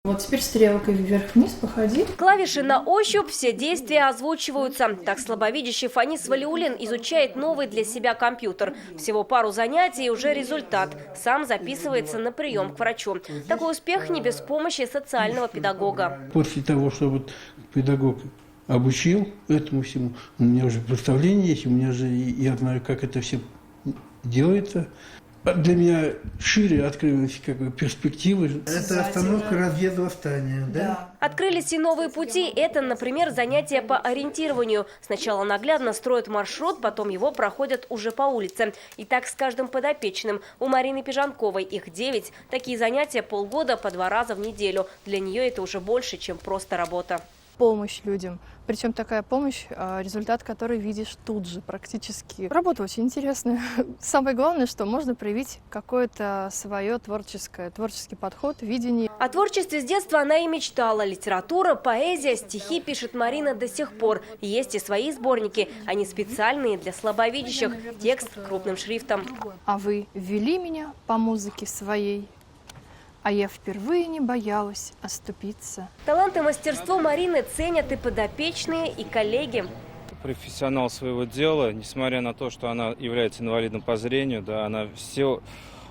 Вот теперь стрелкой вверх-вниз походи. Клавиши на ощупь, все действия озвучиваются. Так слабовидящий Фанис Валиулин изучает новый для себя компьютер. Всего пару занятий и уже результат. Сам записывается на прием к врачу. Такой успех не без помощи социального педагога. После того, что вот педагог обучил этому всему, у меня уже представление есть, у меня же я знаю, как это все делается. Для меня шире открылись перспективы. Это остановка разъезда восстания, да? Открылись и новые пути. Это, например, занятия по ориентированию. Сначала наглядно строят маршрут, потом его проходят уже по улице. И так с каждым подопечным. У Марины Пижанковой их 9. Такие занятия полгода по 2 раза в неделю. Для нее это уже больше, чем просто работа. Помощь людям. Причем такая помощь, результат которой видишь тут же практически. Работа очень интересная. Самое главное, что можно проявить какое-то свое творческий подход, видение. О творчестве с детства она и мечтала. Литература, поэзия, стихи пишет Марина до сих пор. Есть и свои сборники. Они специальные для слабовидящих. Текст крупным шрифтом. А вы ввели меня по музыке своей, а я впервые не боялась оступиться. Талант и мастерство Марины ценят и подопечные, и коллеги. Профессионал своего дела, несмотря на то, что она является инвалидом по зрению, да, она все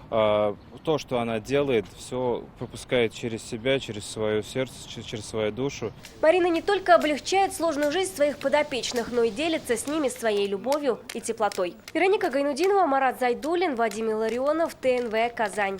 то, что она делает, все пропускает через себя, через свое сердце, через свою душу. Марина не только облегчает сложную жизнь своих подопечных, но и делится с ними своей любовью и теплотой. Вероника Гайнудинова, Марат Зайдуллин, Вадим Илларионов, ТНВ, Казань.